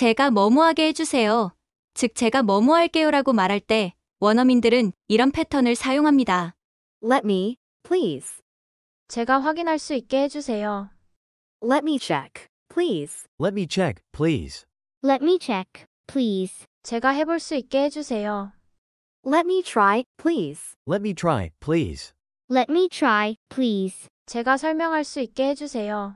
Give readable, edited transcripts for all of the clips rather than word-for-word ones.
제가 뭐뭐하게 해주세요. 즉 제가 뭐뭐 할게요라고 말할 때 원어민들은 이런 패턴을 사용합니다. Let me, please. 제가 확인할 수 있게 해주세요. Let me check, please. Let me check, please. Let me check, please. 제가 해볼 수 있게 해주세요. Let me try, please. Let me try, please. Let me try, please. 제가 설명할 수 있게 해주세요.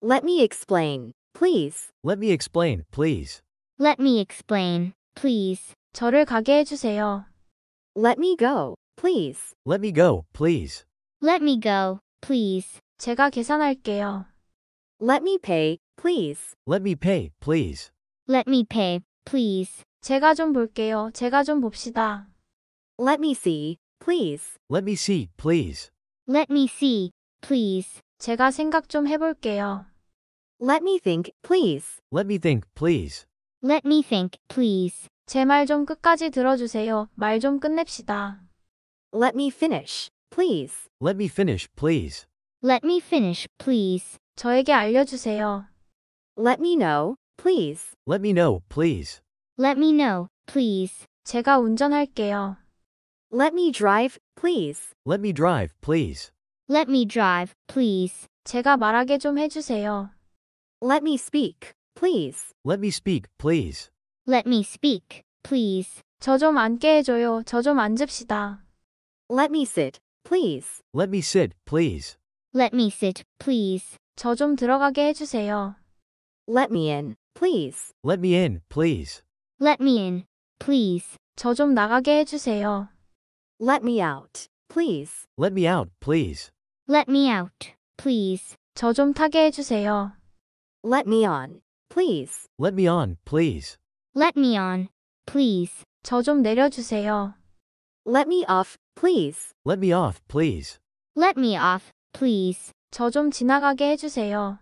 Let me explain, please. Let me explain, please. Let me explain, please. 저를 가게 해주세요. Let me go, please. Let me go, please. Let me go, please. 제가 계산할게요. Let me pay, please. Let me pay, please. Let me pay, please. 제가 좀 볼게요. 제가 좀 봅시다. Let me see, please. Let me see, please. Let me see, please. 제가 생각 좀 해볼게요. Let me think, please. Let me think, please. Let me think, please. 제 말 좀 끝까지 들어주세요. 말 좀 끝냅시다. Let me finish, please. Let me finish, please. Let me finish, please. 저에게 알려주세요. Let me know, please. Let me know, please. Let me know, please. 제가 운전할게요. Let me drive, please. Let me drive, please. Let me drive, please. 제가 말하게 좀 해주세요. Let me speak, please. Let me speak, please. Let me speak, please. 저 좀 앉게 해줘요. 저 좀 앉읍시다. Let me sit, please. Let me sit, please. Let me sit, please. 저 좀 들어가게 해주세요. Let me in, please. Let me in, please. Let me in, please. 저 좀 나가게 해주세요. Let me out, please. Let me out, please. Let me out, please. 저 좀 타게 해주세요. Let me on, please. Let me on, please. Let me on, please. 저 좀 내려주세요. Let me off, please. Let me off, please. Let me off, please. 저 좀 지나가게 해주세요.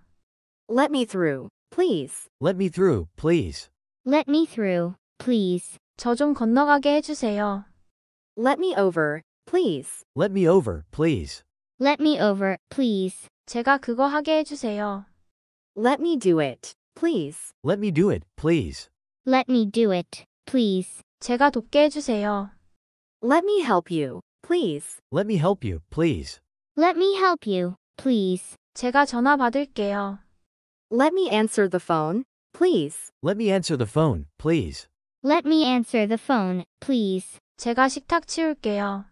Let me through, please. Let me through, please. Let me through, please. 저 좀 건너가게 해주세요. Let me over, please. Let me over, please. Let me over, please. 제가 그거 하게 해주세요. Let me do it, please. Let me do it, please. Let me do it, please. 제가 돕게 해주세요. Let me help you, please. Let me help you, please. Let me help you, please. 제가 전화 받을게요. Let me answer the phone, please. Let me answer the phone, please. Let me answer the phone, please. 제가 식탁 치울게요.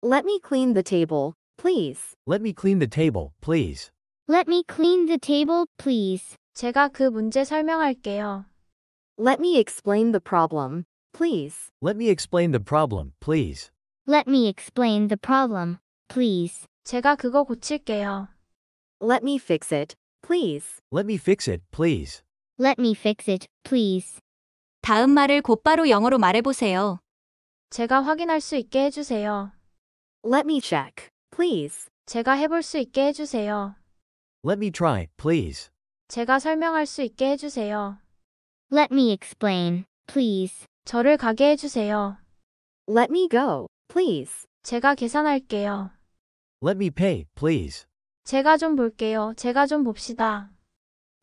Let me clean the table, please. Let me clean the table, please. Let me clean the table, please. 제가 그 문제 설명할게요. Let me explain the problem, please. Let me explain the problem, please. Let me explain the problem, please. 제가 그거 고칠게요. Let me fix it, please. Let me fix it, please. Let me fix it, please. 다음 말을 곧바로 영어로 말해보세요. 제가 확인할 수 있게 해주세요. Let me check, please. 제가 해볼 수 있게 해주세요. Let me try, please. 제가 설명할 수 있게 해주세요. Let me explain, please. 저를 가게 해주세요. Let me go, please. 제가 계산할게요. Let me pay, please. 제가 좀 볼게요. 제가 좀 봅시다.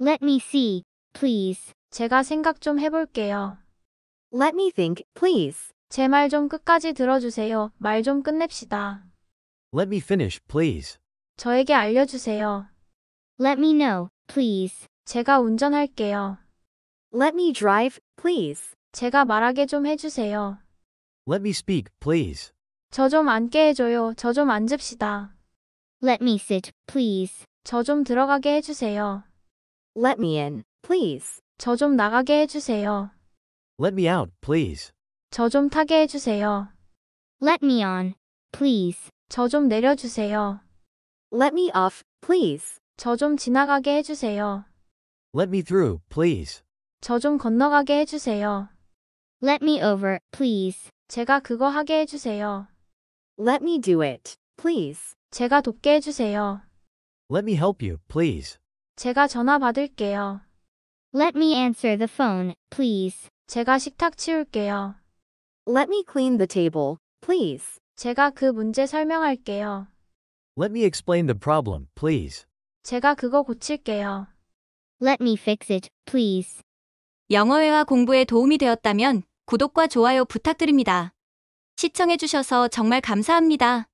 Let me see, please. 제가 생각 좀 해볼게요. Let me think, please. 제 말 좀 끝까지 들어주세요. 말 좀 끝냅시다. Let me finish, please. 저에게 알려주세요. Let me know, please. 제가 운전할게요. Let me drive, please. 제가 말하게 좀 해주세요. Let me speak, please. 저 좀 앉게 해줘요. 저 좀 앉읍시다. Let me sit, please. 저 좀 들어가게 해주세요. Let me in, please. 저 좀 나가게 해주세요. Let me out, please. 저 좀 타게 해주세요. Let me on, please. 저 좀 내려주세요. Let me off, please. 저 좀 지나가게 해주세요. Let me through, please. 저 좀 건너가게 해주세요. Let me over, please. 제가 그거 하게 해주세요. Let me do it, please. 제가 돕게 해주세요. Let me help you, please. 제가 전화 받을게요. Let me answer the phone, please. 제가 식탁 치울게요. Let me clean the table, please. 제가 그 문제 설명할게요. Let me explain the problem, please. 제가 그거 고칠게요. Let me fix it, please. 영어회화 공부에 도움이 되었다면 구독과 좋아요 부탁드립니다. 시청해주셔서 정말 감사합니다.